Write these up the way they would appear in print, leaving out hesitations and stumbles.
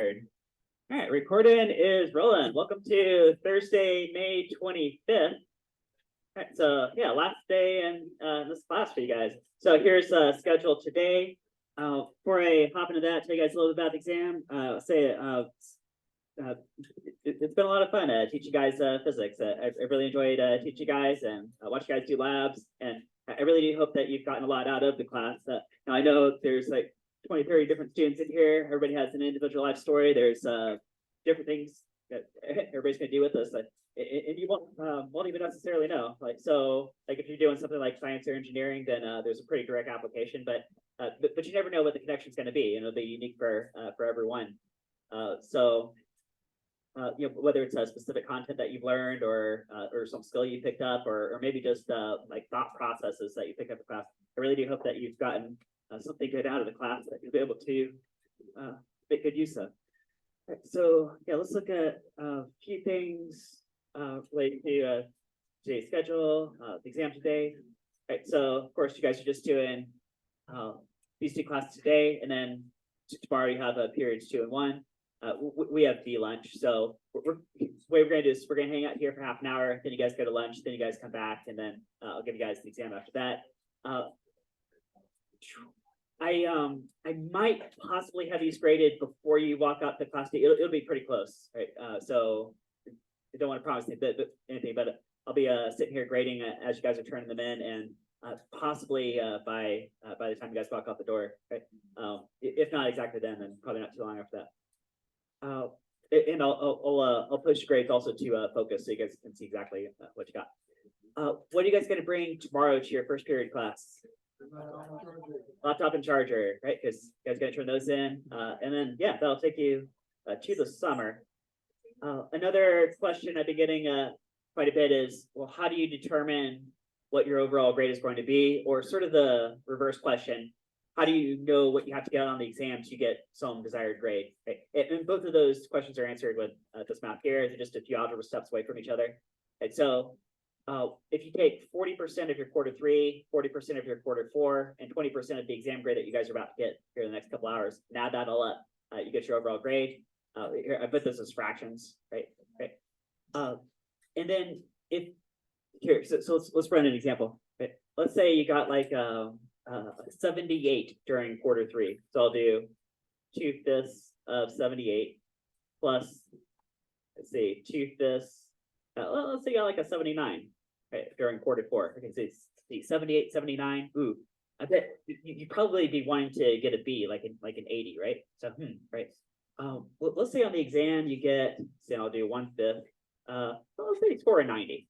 All right, recording is rolling. Welcome to Thursday, May 25th. All right, so yeah, last day in this class for you guys. So here's schedule today. Before I hop into that, tell you guys a little bit about the exam. It's been a lot of fun to teach you guys physics. I really enjoyed teaching you guys and watch you guys do labs. And I really do hope that you've gotten a lot out of the class. Now I know there's like 20, 30 different students in here. Everybody has an individual life story. There's different things that everybody's going to do with this. And you won't even necessarily know. Like if you're doing something like science or engineering, then there's a pretty direct application. But you never know what the connection is going to be. It'll be unique for everyone. Whether it's a specific content that you've learned or some skill you picked up, or maybe just like thought processes that you picked up in class. I really do hope that you've gotten something good out of the class that you'll be able to make good use of. Right, so yeah, let's look at a few things related to today's schedule, the exam today. All right, so of course you guys are just doing these two classes today, and then tomorrow you have periods 2 and 1. We have B lunch, so the way we're going to do is we're going to hang out here for half an hour, then you guys go to lunch, then you guys come back, and then I'll give you guys the exam after that. I might possibly have these graded before you walk out the class. It'll be pretty close, right? So I don't want to promise anything, but I'll be sitting here grading as you guys are turning them in, and possibly by the time you guys walk out the door, right? If not exactly then probably not too long after that. And I'll push grades also to focus so you guys can see exactly what you got. What are you guys going to bring tomorrow to your first period class? Laptop and charger, right? Because you guys got to turn those in, and then yeah, that'll take you to the summer. Another question I've been getting quite a bit is, well, how do you determine what your overall grade is going to be? Or sort of the reverse question, how do you know what you have to get on the exam to get some desired grade? Right? And both of those questions are answered with this map here. They're just a few algebra steps away from each other. And so if you take 40% of your quarter 3, 40% of your quarter 4, and 20% of the exam grade that you guys are about to get here in the next couple hours, and add that all up, you get your overall grade. Here, I put this as fractions, right? And then so let's run an example. Right? Let's say you got like 78 during quarter 3. So I'll do 2/5 of 78 plus, let's see, 2/5. Let's say you got like a 79, right, during quarter 4. Okay, so it's 78, 79. Ooh, I bet you'd probably be wanting to get a B, like an 80, right? So right. Let's say on the exam you get, say I'll do 1/5. Let's say you score a 90.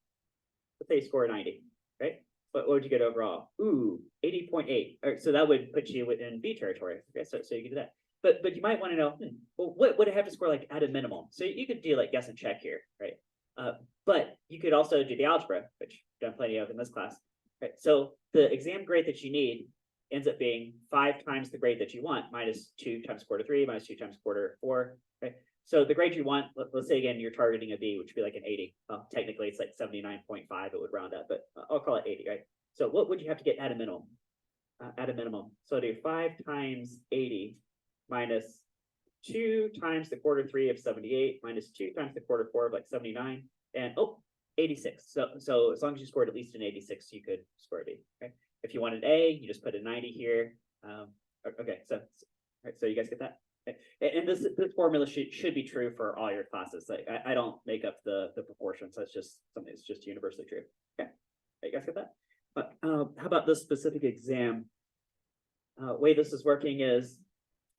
Let's say you score a 90, right? What would you get overall? Ooh, 80.8. All right, so that would put you within B territory. Okay, so you can do that. But you might want to know, well, what would I have to score like at a minimum? So you could do like guess and check here, right? But you could also do the algebra, which I've done plenty of in this class. Right? So the exam grade that you need ends up being 5 times the grade that you want, minus 2 times quarter 3, minus 2 times quarter 4. Right? So the grade you want, let's say again, you're targeting a B, which would be like an 80. Technically, it's like 79.5. It would round up, but I'll call it 80, right? So what would you have to get at a minimum? So I'll do 5 times 80 minus 2 times the quarter 3 of 78 minus 2 times the quarter 4 of like 79, and 86. So as long as you scored at least an 86, you could score a B. Okay. If you want an A, you just put a 90 here. Okay. So you guys get that. Okay. And this formula should be true for all your classes. Like I don't make up the proportions. That's just something that's just universally true. Okay. You guys get that? But how about this specific exam? Way this is working is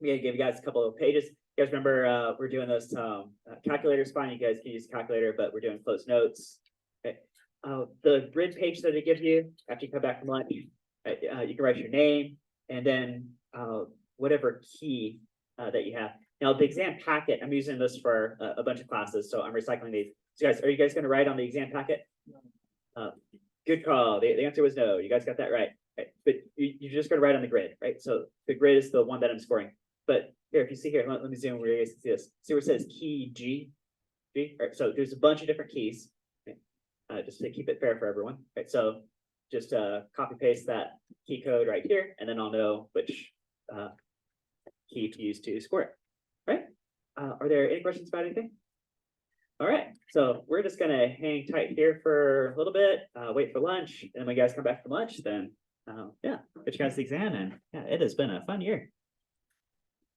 I'm gonna give you guys a couple of pages. You guys remember we're doing this calculator's fine. You guys can use a calculator, but we're doing closed notes. Okay. The grid page that they give you after you come back from lunch, you can write your name and then whatever key that you have. Now the exam packet, I'm using this for a bunch of classes, so I'm recycling these. So guys, are you guys going to write on the exam packet? Good call. The answer was no. You guys got that right. Right? But you're just going to write on the grid, right? So the grid is the one that I'm scoring. But here, if you see here, let me zoom where you guys can see this. See where it says key G? All right, so there's a bunch of different keys, right? Just to keep it fair for everyone. Right, so just copy paste that key code right here, and then I'll know which key to use to score it. Right? Are there any questions about anything? All right, so we're just gonna hang tight here for a little bit, wait for lunch, and when you guys come back from lunch, then, yeah, get you guys the exam, and yeah, it has been a fun year.